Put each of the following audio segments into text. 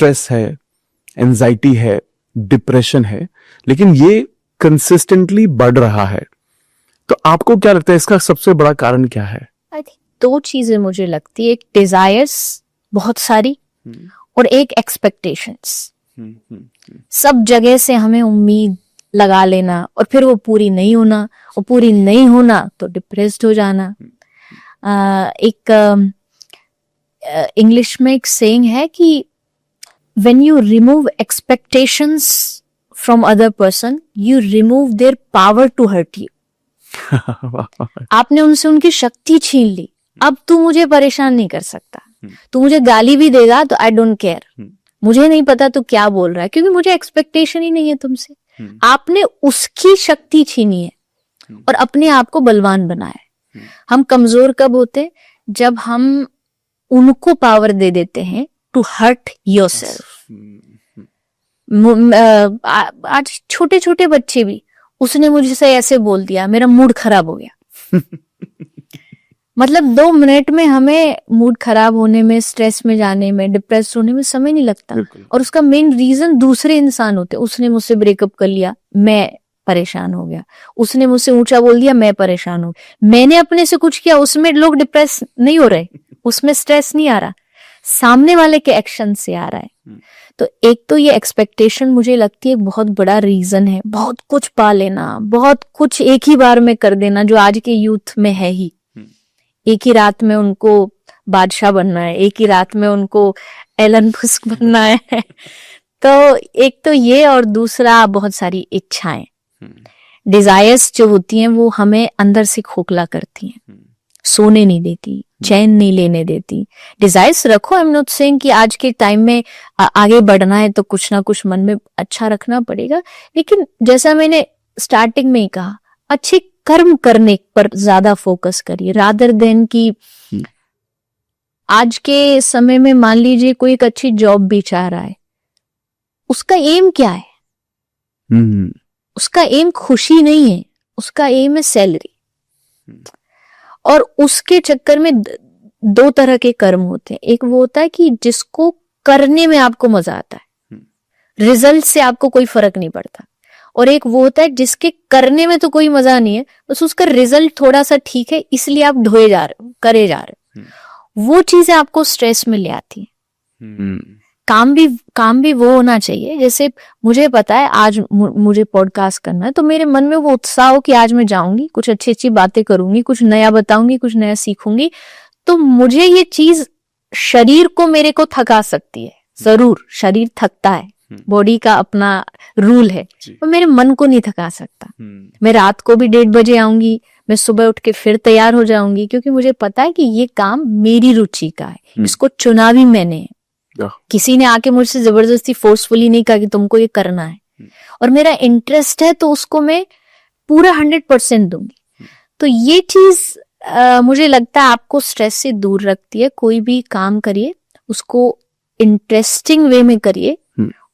Stress है, anxiety है, depression है, लेकिन ये कंसिस्टेंटली बढ़ रहा है। तो आपको क्या लगता है इसका सबसे बड़ा कारण क्या है? आई थिंक दो चीजें मुझे लगती है, एक डिजायर्स बहुत सारी और एक एक्सपेक्टेशंस। सब जगह से हमें उम्मीद लगा लेना और फिर वो पूरी नहीं होना, और पूरी नहीं होना तो डिप्रेस्ड हो जाना। एक इंग्लिश में एक सेइंग है कि when you remove expectations from other person, you remove their power to hurt you. आपने उनसे उनकी शक्ति छीन ली, अब तू मुझे परेशान नहीं कर सकता। तू मुझे गाली भी देगा तो आई डोंट केयर, मुझे नहीं पता तू क्या बोल रहा है, क्योंकि मुझे एक्सपेक्टेशन ही नहीं है तुमसे। आपने उसकी शक्ति छीनी है और अपने आप को बलवान बनाया। हम कमजोर कब होते? जब हम उनको पावर दे देते हैं टू हर्ट योरसेल्फ। आज छोटे छोटे बच्चे भी, उसने मुझसे ऐसे बोल दिया, मेरा मूड खराब हो गया। मतलब 2 मिनट में हमें मूड खराब होने में, स्ट्रेस में जाने में, डिप्रेस होने में समय नहीं लगता, और उसका मेन रीजन दूसरे इंसान होते। उसने मुझसे ब्रेकअप कर लिया, मैं परेशान हो गया। उसने मुझसे ऊंचा बोल दिया, मैं परेशान हो गया। मैंने अपने से कुछ किया, उसमें लोग डिप्रेस नहीं हो रहे, उसमें स्ट्रेस नहीं आ रहा, सामने वाले के एक्शन से आ रहा है। तो एक तो ये एक्सपेक्टेशन मुझे लगती है एक बहुत बड़ा रीजन है। बहुत कुछ पा लेना, बहुत कुछ एक ही बार में कर देना, जो आज के यूथ में है ही। एक ही रात में उनको बादशाह बनना है, एक ही रात में उनको एलन मस्क बनना है। तो एक तो ये, और दूसरा बहुत सारी इच्छाएं, डिजायर्स जो होती हैं वो हमें अंदर से खोखला करती हैं, सोने नहीं देती, चैन नहीं लेने देती। डिजायर्स रखो, आई एम नॉट सेइंग कि आज के टाइम में आगे बढ़ना है तो कुछ ना कुछ मन में अच्छा रखना पड़ेगा, लेकिन जैसा मैंने स्टार्टिंग में ही कहा, अच्छे कर्म करने पर ज्यादा फोकस करिए, रादर देन कि आज के समय में मान लीजिए कोई एक अच्छी जॉब भी चाह रहा है, उसका एम क्या है? उसका एम खुशी नहीं है, उसका एम है सैलरी। और उसके चक्कर में 2 तरह के कर्म होते हैं। एक वो होता है कि जिसको करने में आपको मजा आता है, रिजल्ट से आपको कोई फर्क नहीं पड़ता, और एक वो होता है जिसके करने में तो कोई मजा नहीं है, बस उसका रिजल्ट थोड़ा सा ठीक है, इसलिए आप ढोए जा रहे हो, करे जा रहे हो। वो चीजें आपको स्ट्रेस में ले आती है। काम भी वो होना चाहिए, जैसे मुझे पता है आज मुझे पॉडकास्ट करना है, तो मेरे मन में वो उत्साह हो कि आज मैं जाऊंगी, कुछ अच्छी अच्छी बातें करूंगी, कुछ नया बताऊंगी, कुछ नया सीखूंगी। तो मुझे ये चीज शरीर को मेरे को थका सकती है, जरूर शरीर थकता है, बॉडी का अपना रूल है, पर मेरे मन को नहीं थका सकता। मैं रात को भी 1:30 बजे आऊंगी, मैं सुबह उठ के फिर तैयार हो जाऊंगी, क्योंकि मुझे पता है कि ये काम मेरी रुचि का है, इसको चुना भी मैंने है। किसी ने आके मुझसे जबरदस्ती फोर्सफुली नहीं कहा कि तुमको ये करना है, और मेरा इंटरेस्ट है तो उसको मैं पूरा 100% दूंगी। तो ये चीज मुझे लगता है आपको स्ट्रेस से दूर रखती है। कोई भी काम करिए, उसको इंटरेस्टिंग वे में करिए,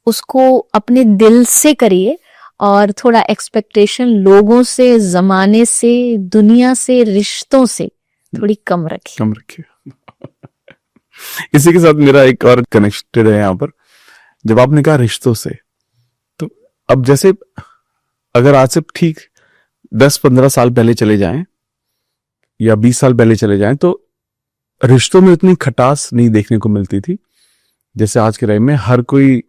उसको अपने दिल से करिए, और थोड़ा एक्सपेक्टेशन लोगों से, जमाने से, दुनिया से, रिश्तों से थोड़ी कम रखिए। इसी के साथ मेरा एक और कनेक्टेड है यहाँ पर, जब आपने कहा रिश्तों से, तो अब जैसे अगर आज से ठीक 10-15 साल पहले चले जाएं या 20 साल पहले चले जाएं, तो रिश्तों में उतनी खटास नहीं देखने को मिलती थी जैसे आज के टाइम में। हर कोई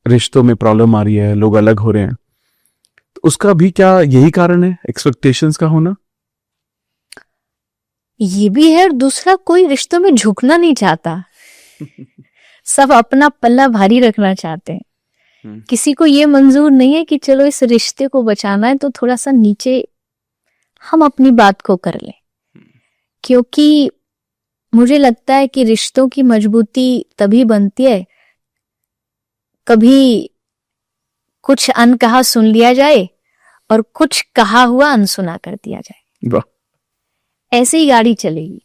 रिश्तों में प्रॉब्लम आ रही है, लोग अलग हो रहे हैं, तो उसका भी क्या यही कारण है, एक्सपेक्टेशंस का होना? ये भी है, और दूसरा कोई रिश्तों में झुकना नहीं चाहता। सब अपना पल्ला भारी रखना चाहते हैं। किसी को ये मंजूर नहीं है कि चलो इस रिश्ते को बचाना है तो थोड़ा सा नीचे हम अपनी बात को कर लें, क्योंकि मुझे लगता है कि रिश्तों की मजबूती तभी बनती है, कभी कुछ अनकहा सुन लिया जाए और कुछ कहा हुआ अनसुना कर दिया जाए, ऐसे ही गाड़ी चलेगी।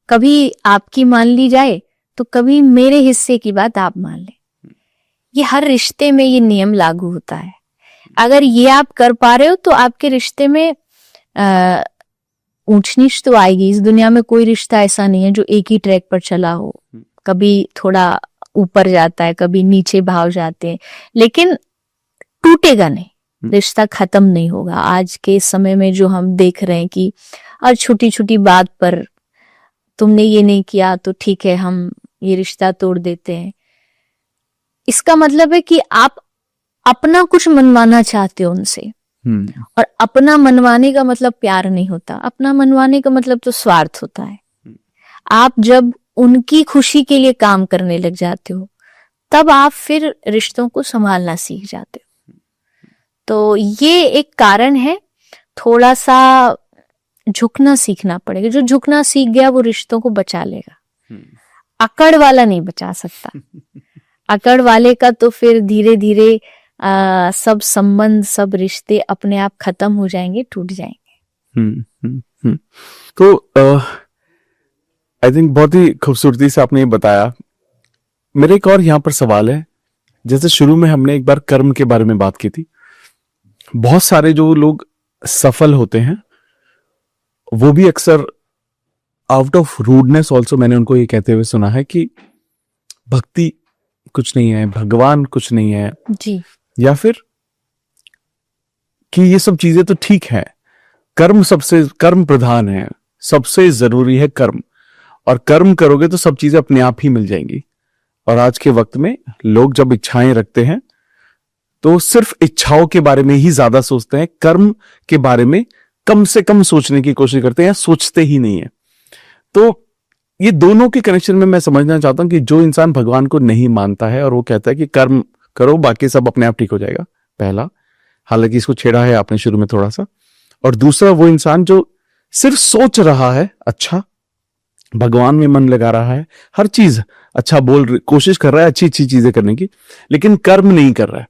कभी आपकी मान ली जाए तो कभी मेरे हिस्से की बात आप मान लें। ये हर रिश्ते में ये नियम लागू होता है। अगर ये आप कर पा रहे हो तो आपके रिश्ते में ऊंच नीच तो आएगी। इस दुनिया में कोई रिश्ता ऐसा नहीं है जो एक ही ट्रैक पर चला हो। कभी थोड़ा ऊपर जाता है, कभी नीचे भाव जाते हैं, लेकिन टूटेगा नहीं, रिश्ता खत्म नहीं होगा। आज के समय में जो हम देख रहे हैं कि हर छोटी छोटी बात पर तुमने ये नहीं किया तो ठीक है, हम ये रिश्ता तोड़ देते हैं। इसका मतलब है कि आप अपना कुछ मनवाना चाहते हो उनसे, और अपना मनवाने का मतलब प्यार नहीं होता, अपना मनवाने का मतलब तो स्वार्थ होता है। आप जब उनकी खुशी के लिए काम करने लग जाते हो, तब आप फिर रिश्तों को संभालना सीख जाते हो। तो ये एक कारण है, थोड़ा सा झुकना सीखना पड़ेगा। जो झुकना सीख गया वो रिश्तों को बचा लेगा, अकड़ वाला नहीं बचा सकता। अकड़ वाले का तो फिर धीरे धीरे सब संबंध, सब रिश्ते अपने आप खत्म हो जाएंगे, टूट जाएंगे। तो आई थिंक बहुत ही खूबसूरती से आपने ये बताया। मेरा एक और यहाँ पर सवाल है, जैसे शुरू में हमने एक बार कर्म के बारे में बात की थी, बहुत सारे जो लोग सफल होते हैं वो भी अक्सर आउट ऑफ रूडनेस ऑल्सो, मैंने उनको ये कहते हुए सुना है कि भक्ति कुछ नहीं है, भगवान कुछ नहीं है जी, या फिर कि ये सब चीजें तो ठीक है, कर्म प्रधान है, सबसे जरूरी है कर्म, और कर्म करोगे तो सब चीजें अपने आप ही मिल जाएंगी। और आज के वक्त में लोग जब इच्छाएं रखते हैं तो सिर्फ इच्छाओं के बारे में ही ज्यादा सोचते हैं, कर्म के बारे में कम से कम सोचने की कोशिश करते हैं, सोचते ही नहीं है। तो ये दोनों के कनेक्शन में मैं समझना चाहता हूं कि जो इंसान भगवान को नहीं मानता है और वो कहता है कि कर्म करो बाकी सब अपने आप ठीक हो जाएगा, पहला, हालांकि इसको छेड़ा है आपने शुरू में थोड़ा सा, और दूसरा वो इंसान जो सिर्फ सोच रहा है, अच्छा भगवान में मन लगा रहा है, हर चीज अच्छा कोशिश कर रहा है अच्छी अच्छी चीजें करने की, लेकिन कर्म नहीं कर रहा है।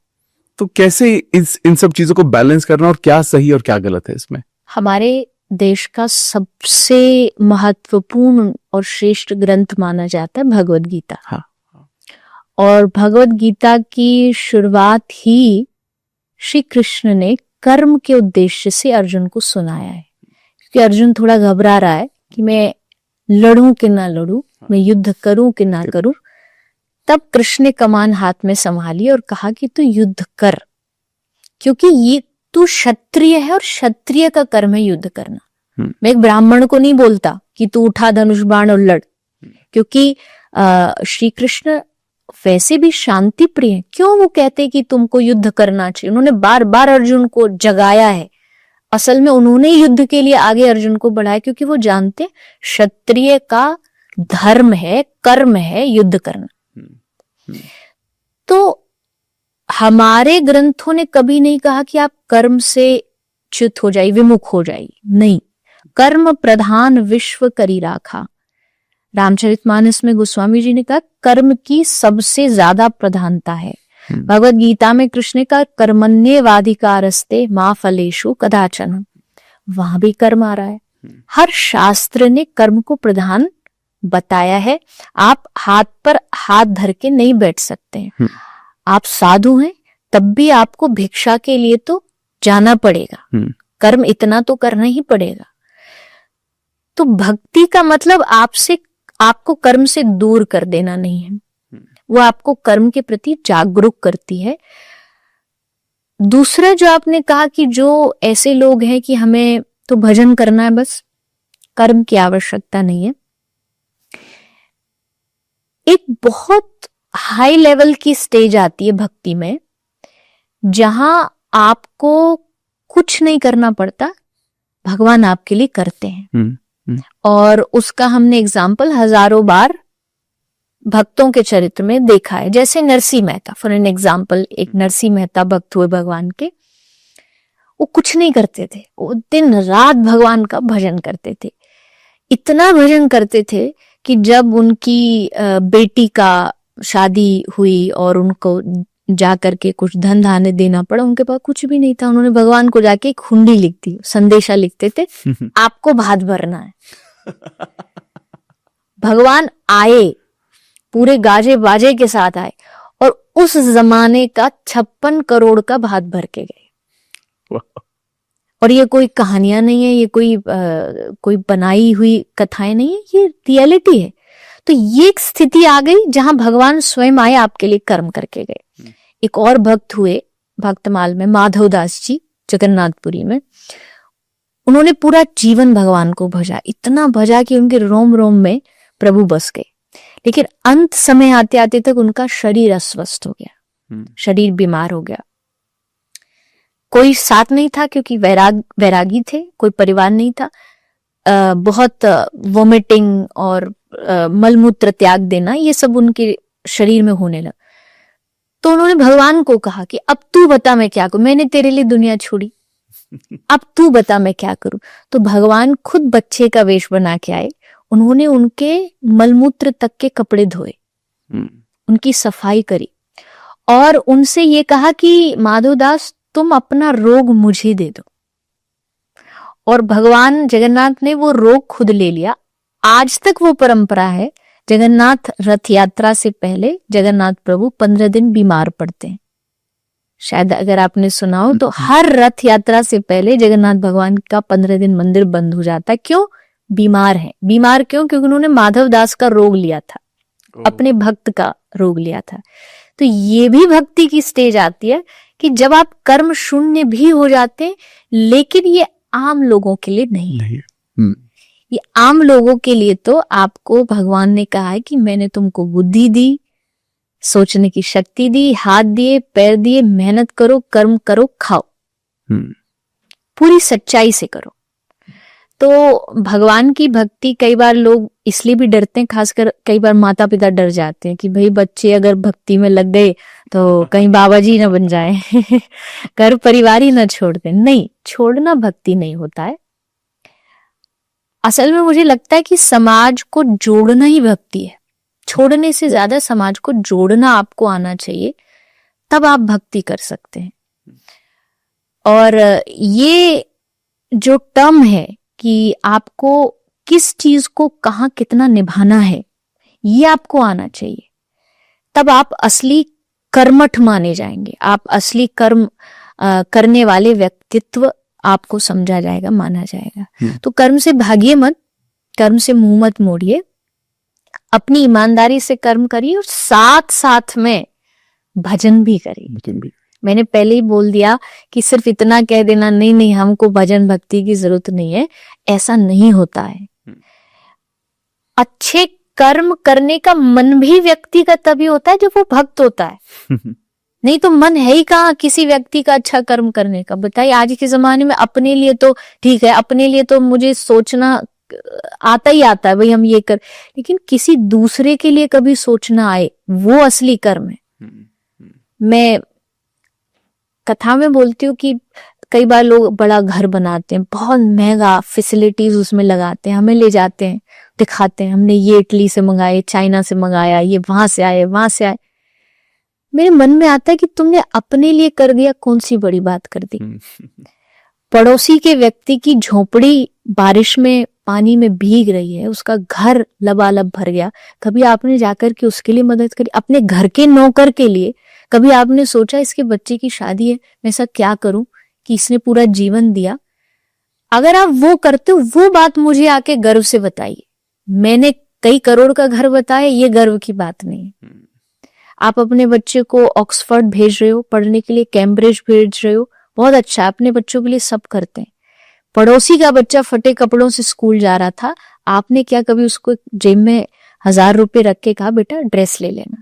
तो कैसे इन सब चीजों को बैलेंस करना, और क्या सही और क्या गलत है इसमें? हमारे देश का सबसे महत्वपूर्ण और श्रेष्ठ ग्रंथ माना जाता है भगवद गीता। हाँ। और भगवद गीता की शुरुआत ही श्री कृष्ण ने कर्म के उद्देश्य से अर्जुन को सुनाया है, क्योंकि अर्जुन थोड़ा घबरा रहा है कि मैं लड़ूं कि ना लड़ूं, मैं युद्ध करूं कि ना करूं। तब कृष्ण ने कमान हाथ में संभाली और कहा कि तू युद्ध कर, क्योंकि ये तू क्षत्रिय है और क्षत्रिय का कर्म है युद्ध करना। मैं एक ब्राह्मण को नहीं बोलता कि तू उठा धनुष बाण और लड़, क्योंकि श्री कृष्ण वैसे भी शांति प्रिय है। क्यों वो कहते कि तुमको युद्ध करना चाहिए? उन्होंने बार बार अर्जुन को जगाया है। असल में उन्होंने युद्ध के लिए आगे अर्जुन को बढ़ाया, क्योंकि वो जानते क्षत्रिय का धर्म है, कर्म है युद्ध करना। तो हमारे ग्रंथों ने कभी नहीं कहा कि आप कर्म से च्युत हो जाइए, विमुख हो जाइए, नहीं। कर्म प्रधान विश्व करी राखा, रामचरितमानस में गोस्वामी जी ने कहा कर्म की सबसे ज्यादा प्रधानता है। भगवद गीता में कृष्ण ने कहा कर्मण्येवाधिकारस्ते मा फलेषु कदाचन, वहां भी कर्म आ रहा है। हर शास्त्र ने कर्म को प्रधान बताया है। आप हाथ पर हाथ धर के नहीं बैठ सकते हैं। आप साधु हैं तब भी आपको भिक्षा के लिए तो जाना पड़ेगा, कर्म इतना तो करना ही पड़ेगा। तो भक्ति का मतलब आपको कर्म से दूर कर देना नहीं है, वो आपको कर्म के प्रति जागरूक करती है। दूसरा जो आपने कहा कि जो ऐसे लोग हैं कि हमें तो भजन करना है, बस कर्म की आवश्यकता नहीं है, एक बहुत हाई लेवल की स्टेज आती है भक्ति में जहां आपको कुछ नहीं करना पड़ता, भगवान आपके लिए करते हैं। और उसका हमने एग्जाम्पल हजारों बार भक्तों के चरित्र में देखा है। जैसे Narsinh Mehta for an example, एक नरसिंह मेहता भक्त हुए भगवान के। वो कुछ नहीं करते थे, वो दिन रात भगवान का भजन करते थे। इतना भजन करते थे कि जब उनकी बेटी का शादी हुई और उनको जा करके कुछ धन धान्य देना पड़ा, उनके पास कुछ भी नहीं था। उन्होंने भगवान को जाके एक हुंडी लिख दी, संदेशा लिखते थे आपको भात भरना है। भगवान आए, पूरे गाजे बाजे के साथ आए और उस जमाने का 56 करोड़ का भात भर के गए। और ये कोई कहानियां नहीं है, ये कोई बनाई हुई कथाएं नहीं है, ये रियलिटी है। तो ये एक स्थिति आ गई जहां भगवान स्वयं आए, आपके लिए कर्म करके गए। एक और भक्त हुए भक्तमाल में, माधवदास जी, जगन्नाथपुरी में। उन्होंने पूरा जीवन भगवान को भजा, इतना भजा कि उनके रोम रोम में प्रभु बस गए। लेकिन अंत समय आते आते तक उनका शरीर अस्वस्थ हो गया, शरीर बीमार हो गया। कोई साथ नहीं था क्योंकि वैरागी थे, कोई परिवार नहीं था। बहुत वोमिटिंग और मलमूत्र त्याग देना, ये सब उनके शरीर में होने लगा। तो उन्होंने भगवान को कहा कि अब तू बता मैं क्या करूं, मैंने तेरे लिए दुनिया छोड़ी, अब तू बता मैं क्या करूं। तो भगवान खुद बच्चे का वेश बना के आए। उन्होंने उनके मलमूत्र तक के कपड़े धोए, उनकी सफाई करी और उनसे ये कहा कि माधवदास तुम अपना रोग मुझे दे दो। और भगवान जगन्नाथ ने वो रोग खुद ले लिया। आज तक वो परंपरा है, जगन्नाथ रथ यात्रा से पहले जगन्नाथ प्रभु 15 दिन बीमार पड़ते हैं। शायद अगर आपने सुना हो तो हर रथ यात्रा से पहले जगन्नाथ भगवान का 15 दिन मंदिर बंद हो जाता है। क्यों? बीमार है। बीमार क्यों? क्योंकि उन्होंने माधवदास का रोग लिया था, अपने भक्त का रोग लिया था। तो ये भी भक्ति की स्टेज आती है कि जब आप कर्म शून्य भी हो जाते हैं, लेकिन ये आम लोगों के लिए नहीं है। ये आम लोगों के लिए तो आपको भगवान ने कहा है कि मैंने तुमको बुद्धि दी, सोचने की शक्ति दी, हाथ दिए, पैर दिए, मेहनत करो, कर्म करो, खाओ, पूरी सच्चाई से करो। तो भगवान की भक्ति कई बार लोग इसलिए भी डरते हैं, खासकर कई बार माता पिता डर जाते हैं कि भाई बच्चे अगर भक्ति में लग गए तो कहीं बाबा जी ना बन जाए घर परिवार ही ना छोड़ दें। नहीं, छोड़ना भक्ति नहीं होता है। असल में मुझे लगता है कि समाज को जोड़ना ही भक्ति है। छोड़ने से ज्यादा समाज को जोड़ना आपको आना चाहिए, तब आप भक्ति कर सकते हैं। और ये जो टर्म है कि आपको किस चीज को कहाँ कितना निभाना है, ये आपको आना चाहिए, तब आप असली कर्मठ माने जाएंगे। आप असली कर्म करने वाले व्यक्तित्व आपको समझा जाएगा, माना जाएगा। तो कर्म से भागिए मत, कर्म से मुंह मत मोड़िए, अपनी ईमानदारी से कर्म करिए और साथ साथ में भजन भी करिए। मैंने पहले ही बोल दिया कि सिर्फ इतना कह देना नहीं नहीं हमको भजन भक्ति की जरूरत नहीं है, ऐसा नहीं होता है। अच्छे कर्म करने का मन भी व्यक्ति का तभी होता है जब वो भक्त होता है। नहीं तो मन है ही कहाँ किसी व्यक्ति का अच्छा कर्म करने का। बताइए, आज के जमाने में अपने लिए तो ठीक है, अपने लिए तो मुझे सोचना आता ही आता है, भाई हम ये कर, लेकिन किसी दूसरे के लिए कभी सोचना आए, वो असली कर्म है। मैं कथा में बोलती हूँ कि कई बार लोग बड़ा घर बनाते हैं, बहुत महंगा फैसिलिटीज उसमें लगाते हैं, हमें ले जाते हैं, दिखाते हैं, हमने ये इटली से मंगाए, चाइना से मंगाया, ये वहां से आए, वहां से आए। मेरे मन में आता है कि तुमने अपने लिए कर दिया, कौन सी बड़ी बात कर दी। पड़ोसी के व्यक्ति की झोपड़ी बारिश में पानी में भीग रही है, उसका घर लबालब भर गया, कभी आपने जाकर के उसके लिए मदद करी? अपने घर के नौकर के लिए कभी आपने सोचा इसके बच्चे की शादी है, मैं ऐसा क्या करूं कि इसने पूरा जीवन दिया? अगर आप वो करते हो, वो बात मुझे आके गर्व से बताइए। मैंने कई करोड़ का घर बताया, ये गर्व की बात नहीं है। आप अपने बच्चे को ऑक्सफोर्ड भेज रहे हो पढ़ने के लिए, कैम्ब्रिज भेज रहे हो, बहुत अच्छा, अपने बच्चों के लिए सब करते हैं। पड़ोसी का बच्चा फटे कपड़ों से स्कूल जा रहा था, आपने क्या कभी उसको जेब में 1000 रुपए रख के कहा बेटा ड्रेस ले लेना?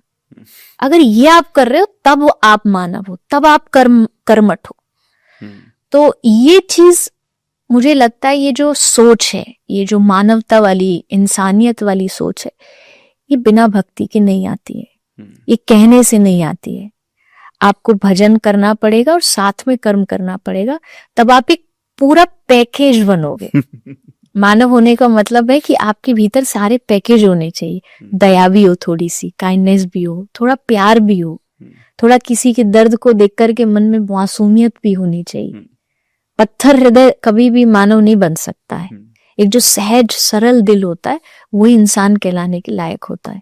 अगर ये आप कर रहे हो तब आप मानव हो, तब आप कर्मठ हो। तो ये चीज मुझे लगता है, ये जो सोच है, ये जो मानवता वाली, इंसानियत वाली सोच है, ये बिना भक्ति के नहीं आती है, ये कहने से नहीं आती है। आपको भजन करना पड़ेगा और साथ में कर्म करना पड़ेगा, तब आप एक पूरा पैकेज बनोगे। मानव होने का मतलब है कि आपके भीतर सारे पैकेज होने चाहिए। दया भी हो, थोड़ी सी काइंडनेस भी हो, थोड़ा प्यार भी हो, थोड़ा किसी के दर्द को देख करके मन में मासूमियत भी होनी चाहिए। पत्थर हृदय कभी भी मानव नहीं बन सकता है। एक जो सहज सरल दिल होता है, वही इंसान कहलाने के लायक होता है।